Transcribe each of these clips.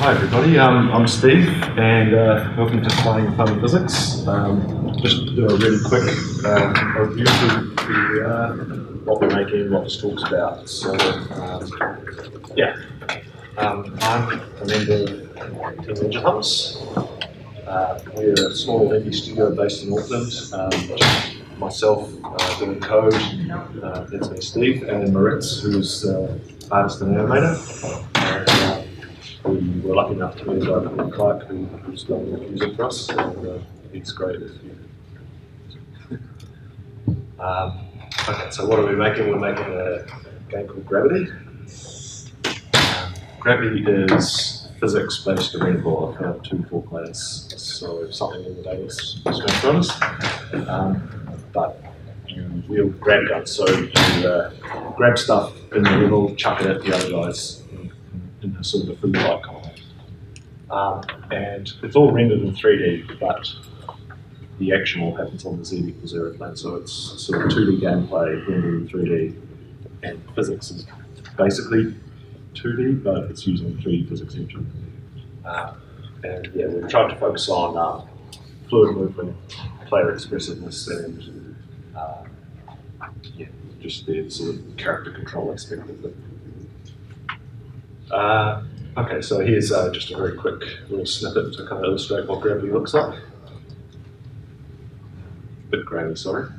Hi everybody, I'm Steve and welcome to Flying Fun Physics. Just to do a really quick overview of who we are, what we're making, what this talk's about. So I'm a member of Team Ninja Humps. We're a small indie studio based in Auckland. Myself doing code, that's me Steve, and Moritz, who's artist and animator. We were lucky enough to meet a guy called Clark who's done the music for us, and he's great with you. Okay, so what are we making? We're making a game called Gravity. Gravity is physics-based arena ball, kind of 2-4 players, so something in the name is going to run us. But you wield grab guns, so you grab stuff in the middle, chuck it at the other guys in a sort of a food fight combat. And it's all rendered in 3D, but the action all happens on the Z=0 plane, so it's sort of 2D gameplay rendered in 3D, and physics is basically 2D, but it's using 3D physics engine. And yeah, we've tried to focus on fluid movement, player expressiveness, and just the sort of character control aspect of it. Okay, so here's just a very quick little snippet to kind of illustrate what gravity looks like. Bit grainy, sorry.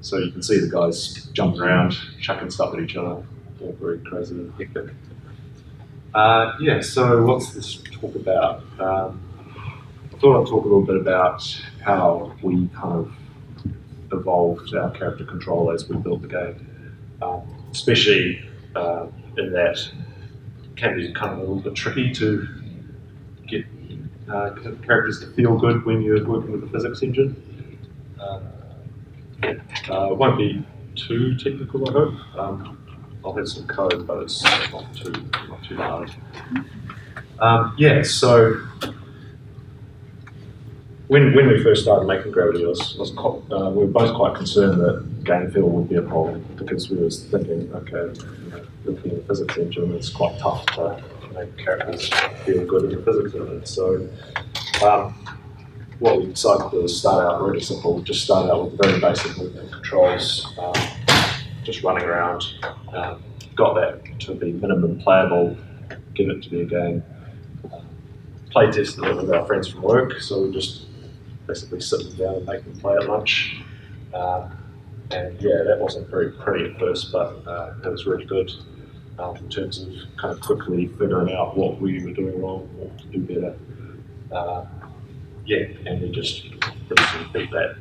So you can see the guys jumping around, chucking stuff at each other, all very crazy and hectic. So what's this talk about? I thought I'd talk a little bit about how we kind of evolved our character control as we built the game, especially in that it can be kind of a little bit tricky to get characters to feel good when you're working with the physics engine. It won't be too technical, I hope. I'll have some code, but it's not too hard. So when we first started making Gravity, we were both quite concerned that game feel would be a problem, because we were thinking, okay, looking at the physics engine, it's quite tough to make characters feel good in the physics of it. So what we decided to do is start out really simple, just start out with very basic movement controls, just running around, got that to be minimum playable, get it to be a game. Play tested it with our friends from work, so we just basically sit them down and make them play at lunch. And yeah, that wasn't very pretty at first, but it was really good in terms of kind of quickly figuring out what we were doing wrong, what to do better. And we just beat that.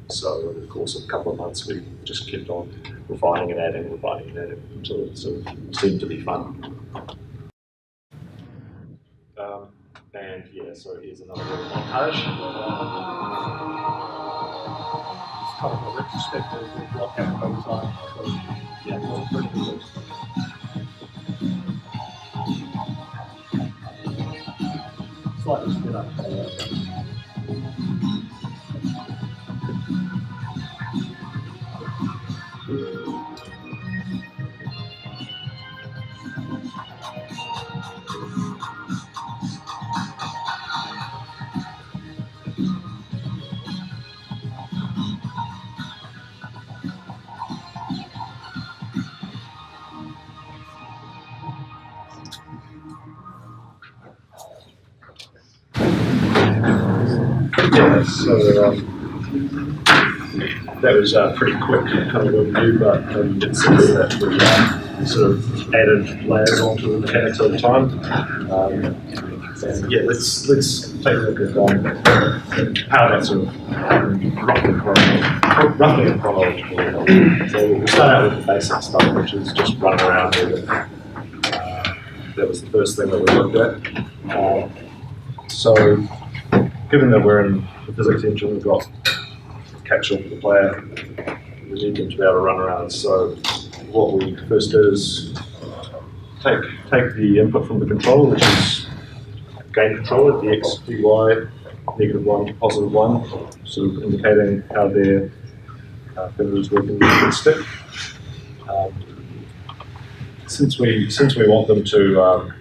So in the course of a couple of months, we just kept on refining and adding until it sort of seemed to be fun. So here's another little montage. It's kind of a retrospective of what happened over time. So, yeah, it's pretty cool. Slightly split up. So that was pretty quick kind of overview, but you can see that we sort of added layers onto the mechanics over time. Let's take a look at how that sort of roughly in chronological order. So we'll start out with the basic stuff, which is just running around with it. That was the first thing that we looked at. So given that we're in the physics engine, we've got capture for the player, we need them to be able to run around. So what we first do is take the input from the controller, which is game controller, the X, the Y, -1 to +1, sort of indicating how their finger is working with the stick. Since we want them to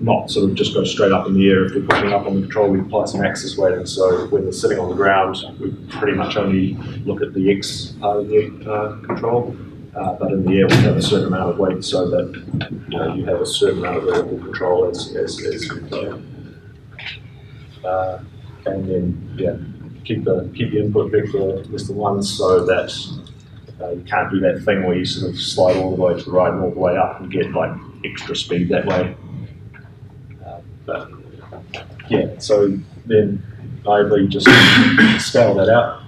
not sort of just go straight up in the air. If they're pushing up on the control, we apply some axis weighting. So when they're sitting on the ground, we pretty much only look at the X part of the control. But in the air, we have a certain amount of weight so that you have a certain amount of variable control as you play. And then keep the input vector less than 1 so that you can't do that thing where you sort of slide all the way to the right and all the way up and get like extra speed that way. But yeah, so then I just scale that out,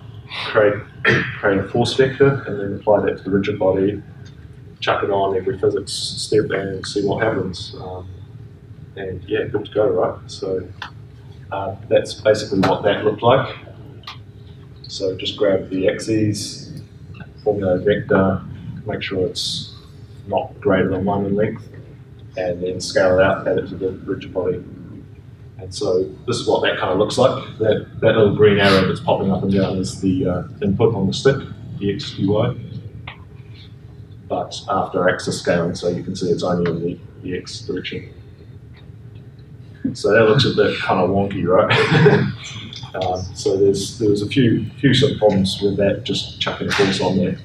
create a force vector, and then apply that to the rigid body, chuck it on every physics step and see what happens. And yeah, good to go, right? So that's basically what that looked like. So just grab the axes, formulate a vector, make sure it's not greater than 1 in length, and then scale it out, add it to the rigid body. And so this is what that kind of looks like. That little green arrow that's popping up and down is the input on the stick, the X, Y. But after axis scaling, so you can see it's only in the X direction. So that looks a bit kind of wonky, right? So there was a few sort of problems with that, just chucking force on there.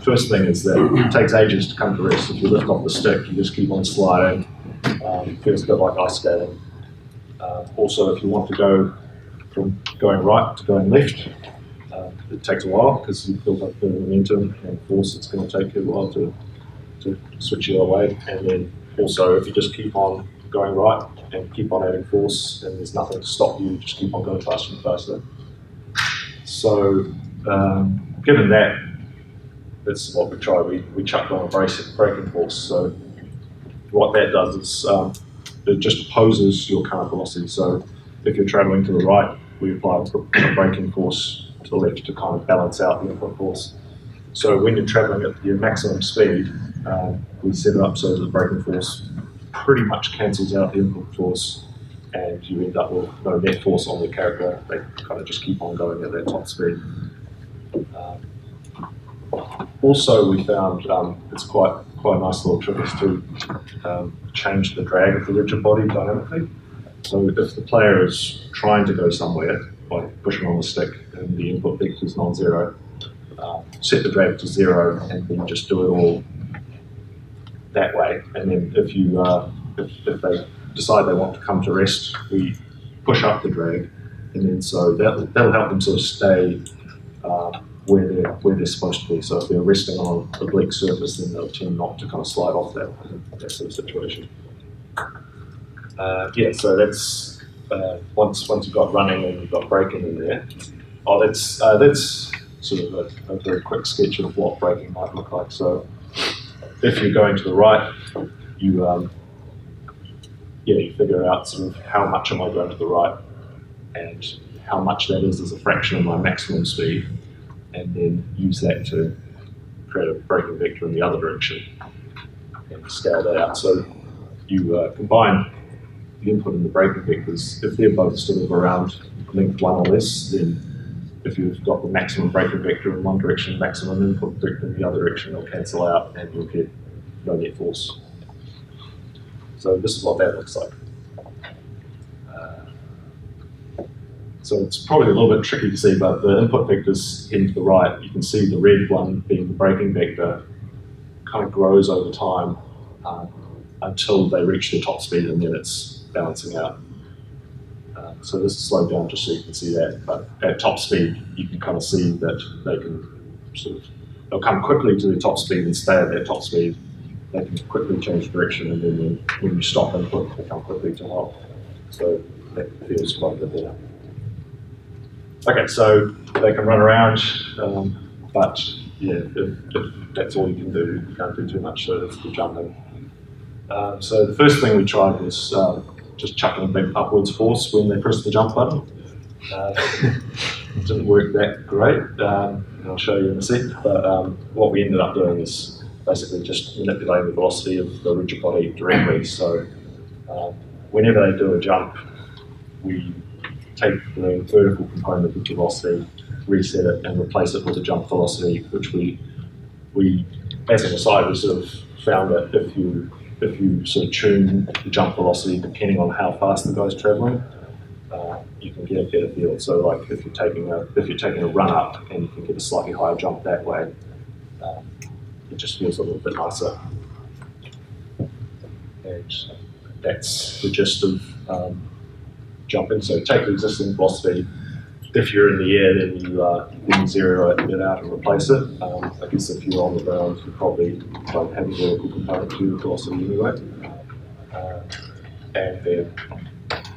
First thing is that it takes ages to come to rest. If you lift off the stick, you just keep on sliding. Feels a bit like ice skating. Also, if you want to go from going right to going left, it takes a while because you've built up a bit of momentum and force. It's going to take you a while to switch the other way. And then also, if you just keep on going right and keep on adding force, and there's nothing to stop you, just keep on going faster and faster. So, given that, that's what we try. We chuck on a braking force. So what that does is it just opposes your current velocity. So if you're traveling to the right, we apply a braking force to the left to kind of balance out the input force. So when you're traveling at your maximum speed, we set it up so that the braking force pretty much cancels out the input force, and you end up with no net force on the character. They kind of just keep on going at their top speed. Also, we found it's quite a nice little trick is to change the drag of the rigid body dynamically. So if the player is trying to go somewhere by pushing on the stick and the input vector is non-zero, set the drag to 0 and then just do it all that way. And then if you if they decide they want to come to rest, we push up the drag, and then so that'll help them sort of stay where they're supposed to be. So if they're resting on a bleak surface, then they'll tend not to kind of slide off that sort of situation. Yeah, so that's once you've got running and you've got braking in there. Oh, that's sort of a very quick sketch of what braking might look like. So if you're going to the right, you figure out sort of how much am I going to the right and how much that is as a fraction of my maximum speed, and then use that to create a braking vector in the other direction and scale that out. So you combine the input and the braking vectors. If they're both sort of around length 1 or less, then if you've got the maximum braking vector in one direction, maximum input vector in the other direction, they'll cancel out and you'll get no net force. So this is what that looks like. So it's probably a little bit tricky to see, but the input vectors heading to the right, you can see the red one being the braking vector kind of grows over time until they reach their top speed, and then it's balancing out. So this is slowed down just so you can see that, but at top speed you can kind of see that they can they'll come quickly to their top speed and stay at their top speed. They can quickly change direction, and then when you stop input, they come quickly to halt. So that feels quite good there. Okay, so they can run around, but yeah, if that's all you can do, you can't do too much, so that's the jumping. So the first thing we tried was just chucking a big upwards force when they press the jump button. It didn't work that great, and I'll show you in a sec, but what we ended up doing is basically just manipulating the velocity of the rigid body directly. So whenever they do a jump, we take the vertical component of the velocity, reset it, and replace it with a jump velocity, which we as an aside, we sort of found that if if you sort of tune the jump velocity depending on how fast the guy's travelling, you can get a better feel. So like if you're taking a run up and you can get a slightly higher jump that way, it just feels a little bit nicer. And that's the gist of jumping. So take the existing velocity. If you're in the air, then you zero it out and replace it. I guess if you're on the ground, you probably don't have a vertical component to your velocity anyway. And then,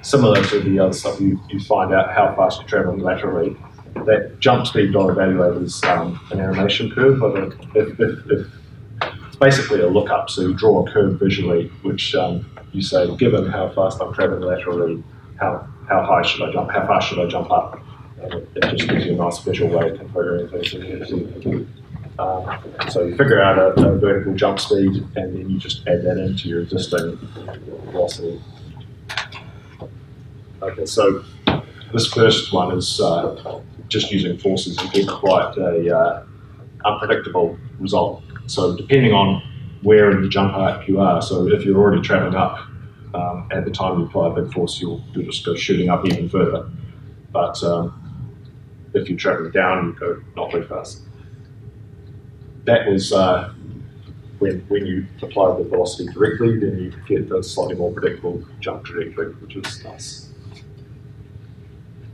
similar to the other stuff, you find out how fast you're traveling laterally. That jump speed got evaluated as an animation curve. If it's basically a lookup, so you draw a curve visually, which you say, given how fast I'm traveling laterally, how high should I jump? How fast should I jump up? And it just gives you a nice visual way of configuring things. So you figure out a vertical jump speed, and then you just add that into your existing velocity. Okay, so this first one is just using forces. You get quite a unpredictable result. So depending on where in the jump arc you are, so if you're already traveling up, at the time you apply a big force, you'll just go shooting up even further. But if you're traveling down, you go not very fast. That was when you apply the velocity directly, then you get the slightly more predictable jump trajectory, which is nice.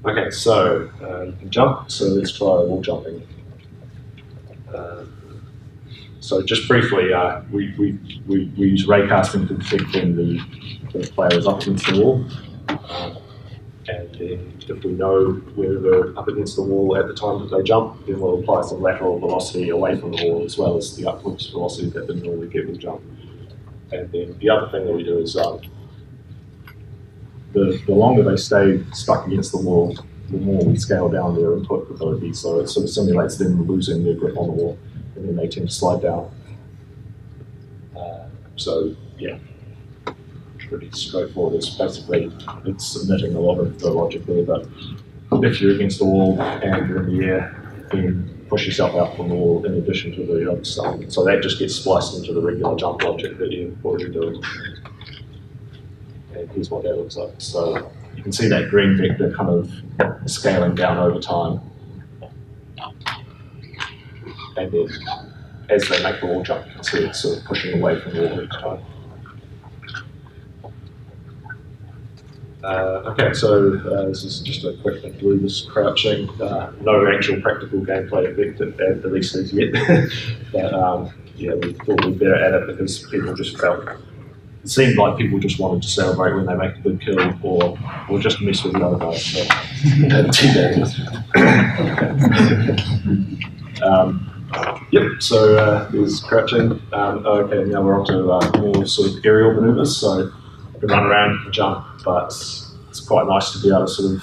Okay, so you can jump, so let's try wall jumping. So just briefly, we use ray casting to detect when the player is up against the wall. And then if we know whether they're up against the wall at the time that they jump, then we'll apply some lateral velocity away from the wall as well as the upwards velocity that they normally get with jump. And then the other thing that we do is the longer they stay stuck against the wall, the more we scale down their input ability. So it sort of simulates them losing their grip on the wall, and then they tend to slide down. So yeah, pretty straightforward. It's basically, it's submitting a lot of the logic there, but if you're against the wall and you're in the air, then push yourself out from the wall in addition to the other stuff. So that just gets spliced into the regular jump logic that you're already doing. And here's what that looks like. So you can see that green vector kind of scaling down over time. And then as they make the wall jump, you can see it's sort of pushing away from the wall each time. Okay, so this is just a quick thing through this crouching. No actual practical gameplay effect, at least as yet. But yeah, we thought we'd better at it because people just felt, it seemed like people just wanted to celebrate when they make a good kill or just mess with the other guys. So, yep, so there's crouching. Okay, now we're on to more sort of aerial maneuvers. So you can run around, you can jump, but it's quite nice to be able to sort of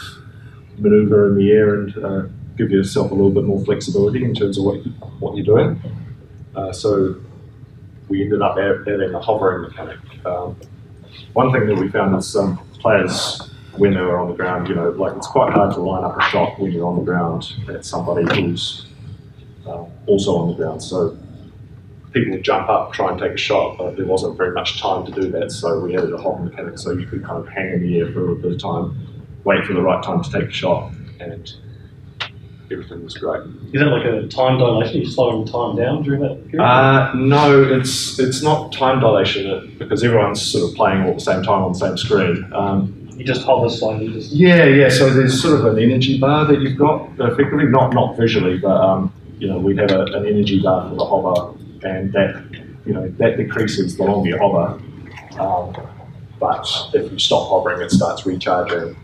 maneuver in the air and give yourself a little bit more flexibility in terms of what you're doing. So we ended up adding a hovering mechanic. One thing that we found is players, when they were on the ground, you know, like it's quite hard to line up a shot when you're on the ground at somebody who's also on the ground. So people would jump up, try and take a shot, but there wasn't very much time to do that. So we added a hover mechanic so you could kind of hang in the air for a bit of time, wait for the right time to take a shot, and everything was great. Is that like a time dilation? Are you slowing time down during that period? No, it's not time dilation because everyone's sort of playing all at the same time on the same screen. You just hover slightly. Yeah. So there's sort of an energy bar that you've got, effectively, not visually, but you know, we'd have an energy bar for the hover, and that decreases the longer you hover. But if you stop hovering, it starts recharging.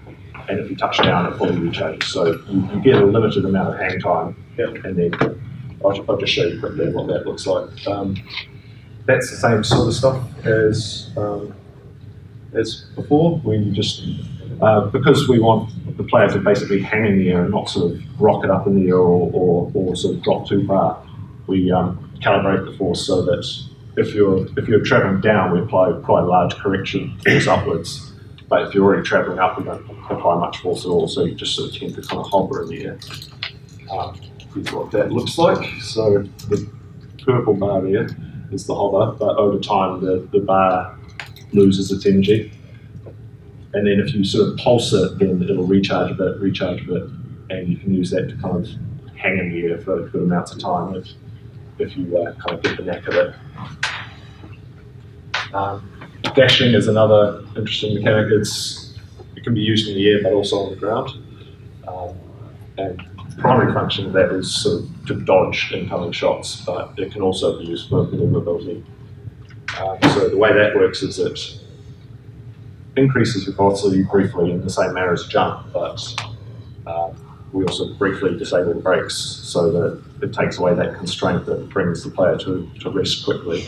And if you touch down, it fully recharges. So you get a limited amount of hang time. Yep. And then I'll just show you quickly what that looks like. That's the same sort of stuff as before. We just, because we want the player to basically hang in the air and not sort of rocket up in the air or sort of drop too far, we calibrate the force so that if you're traveling down, we apply quite a large correction force upwards. But if you're already travelling up, we don't apply much force at all, so you just sort of tend to kind of hover in the air. Here's what that looks like. So the purple bar there is the hover, but over time the bar loses its energy. And then if you sort of pulse it, then it'll recharge a bit, and you can use that to kind of hang in the air for good amounts of time if you kind of get the knack of it. Dashing is another interesting mechanic. It can be used in the air but also on the ground. And the primary function of that is sort of to dodge incoming shots, but it can also be used for maneuverability. So the way that works is it increases your velocity briefly in the same manner as a jump, but we also briefly disable the brakes so that it takes away that constraint that brings the player to rest quickly,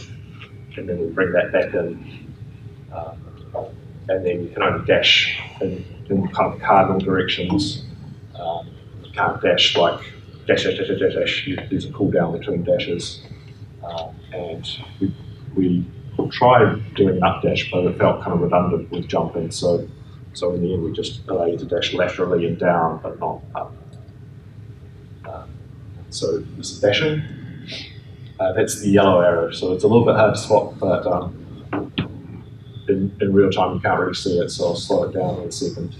and then we bring that back in, and then you can only dash in kind of cardinal directions. You can't dash like dash. There's a cooldown between dashes, and we tried doing an up dash, but it felt kind of redundant with jumping. So in the end, we just allow you to dash laterally and down, but not up. So this is dashing. That's the yellow arrow. So it's a little bit hard to spot, but in real time you can't really see it. So I'll slow it down in a second.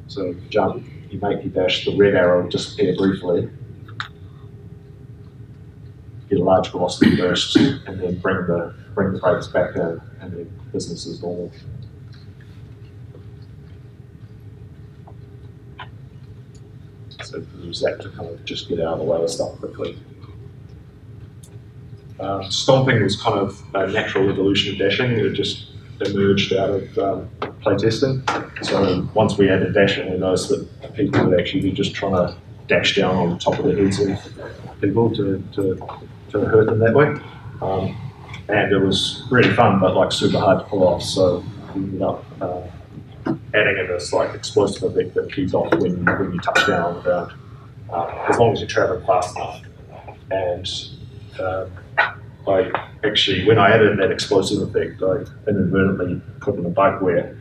So you jump, you make your dash. The red arrow will disappear briefly. Get a large velocity burst, and then bring the brakes back in, and then business is normal. So you can use that to kind of just get out of the way of stuff quickly. Stomping was kind of a natural evolution of dashing. It just emerged out of playtesting. So once we added dashing, we noticed that people would actually be just trying to dash down on top of the heads of people to hurt them that way. And it was really fun, but like super hard to pull off. So we ended up adding in this like explosive effect that keys off when you touch down on the ground, as long as you're traveling fast enough. And I actually, when I added that explosive effect, I inadvertently put in a bug where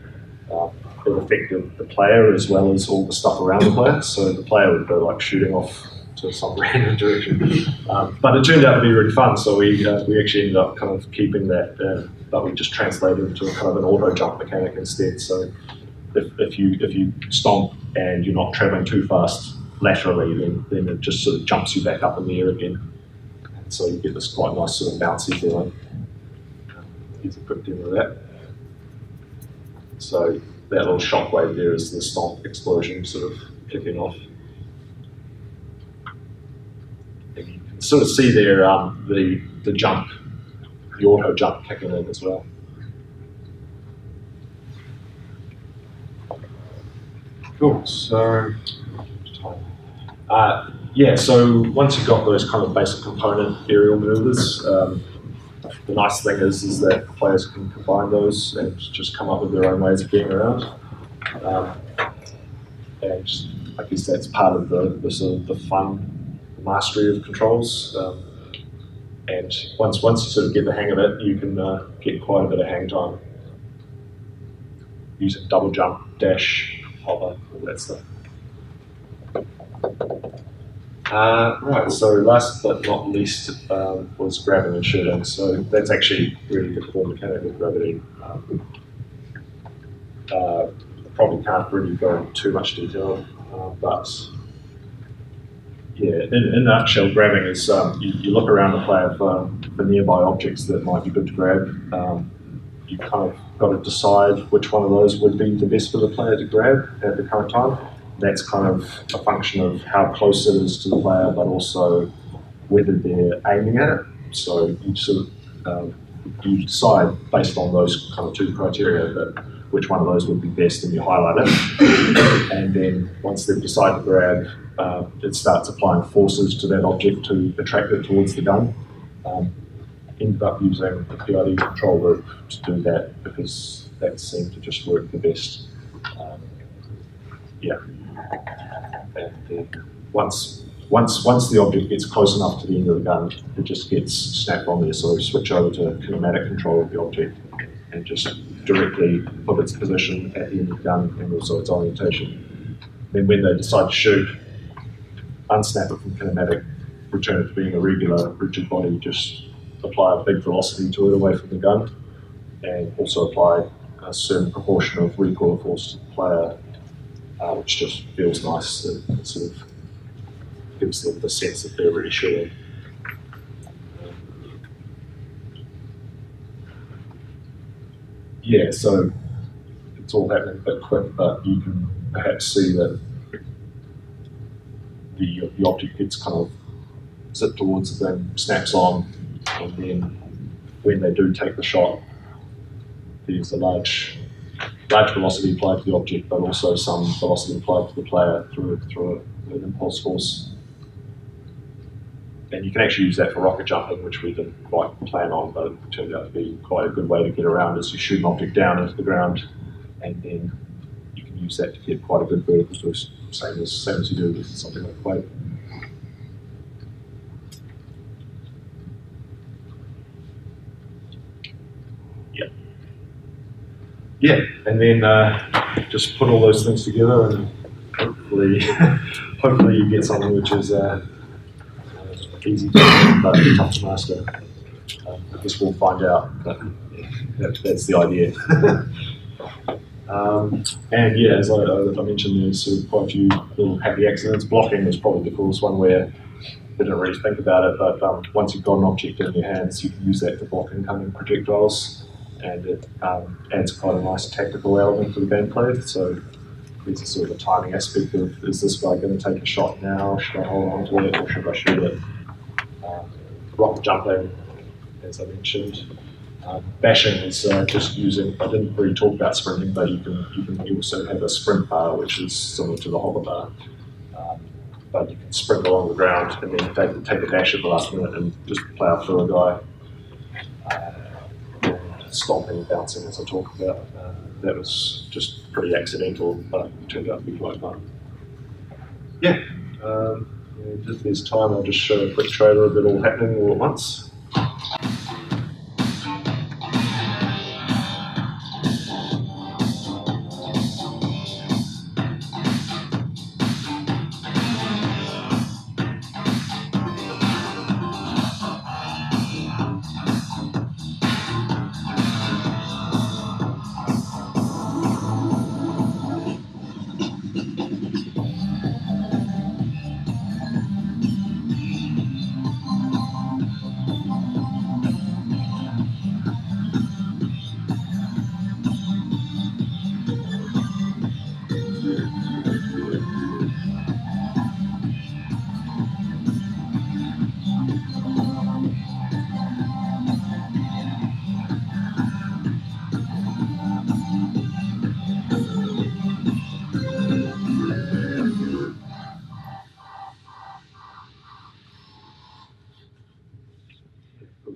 it affected the player as well as all the stuff around the player. So the player would go like shooting off to some random direction. But it turned out to be really fun, so we actually ended up kind of keeping that, but we just translated it into a kind of an auto jump mechanic instead. So if you stomp and you're not traveling too fast laterally, then it just sort of jumps you back up in the air again. And so you get this quite nice sort of bouncy feeling. Here's a quick demo of that. So that little shockwave there is the stomp explosion sort of kicking off. And you can sort of see there the jump, the auto jump kicking in as well. Cool, so yeah, so once you've got those kind of basic component aerial maneuvers, the nice thing is that players can combine those and just come up with their own ways of getting around. And I guess that's part of the sort of the fun mastery of controls. And once you sort of get the hang of it, you can get quite a bit of hang time using double jump, dash, hover, all that stuff. Right, so last but not least was grabbing and shooting. So that's actually really the core mechanic of gravity. Probably can't really go into too much detail, but yeah, in a nutshell, grabbing is you look around the player for nearby objects that might be good to grab. You kind of got to decide which one of those would be the best for the player to grab at the current time. That's kind of a function of how close it is to the player, but also whether they're aiming at it. So you sort of you decide based on those kind of two criteria that which one of those would be best, and you highlight it. And then once they've decided to grab, it starts applying forces to that object to attract it towards the gun. Ended up using the PID control loop to do that because that seemed to just work the best. Yeah. And then once the object gets close enough to the end of the gun, it just gets snapped on there. So switch over to kinematic control of the object and just directly put its position at the end of the gun and also its orientation. Then when they decide to shoot, unsnap it from kinematic, return it to being a regular rigid body, just apply a big velocity to it away from the gun, and also apply a certain proportion of recoil force to the player, which just feels nice. It sort of gives them the sense that they're really shooting. Yeah, so it's all happening a bit quick, but you can perhaps see that the object gets kind of zipped towards the thing, snaps on, and then when they do take the shot, there's a large velocity applied to the object, but also some velocity applied to the player through an impulse force. And you can actually use that for rocket jumping, which we didn't quite plan on, but it turned out to be quite a good way to get around, is you shoot an object down into the ground, and then you can use that to get quite a good vertical boost, same as you do with something like Quake. Yeah, and then just put all those things together, and hopefully, hopefully you get something which is easy to do, but tough to master. I guess we'll find out, but yeah, that's the idea. And yeah, as I mentioned, there's sort of quite a few little happy accidents. Blocking was probably the coolest one, where I didn't really think about it, but once you've got an object in your hands, you can use that to block incoming projectiles, and it adds quite a nice tactical element to the gameplay. So there's a sort of a timing aspect of, is this guy going to take a shot now? Should I hold on to it, or should I shoot it? Rocket jumping, as I mentioned. Bashing is just using, I didn't really talk about sprinting, but you can also have a sprint bar, which is similar to the hover bar. But you can sprint along the ground and then take a dash at the last minute and just plow through a guy. Stomping and bouncing, as I talked about, that was just pretty accidental, but it turned out to be quite fun. Yeah, if there's time, I'll just show a quick trailer of it all happening all at once.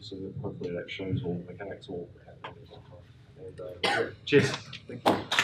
So hopefully that shows all the mechanics all happening. And cheers. Thank you.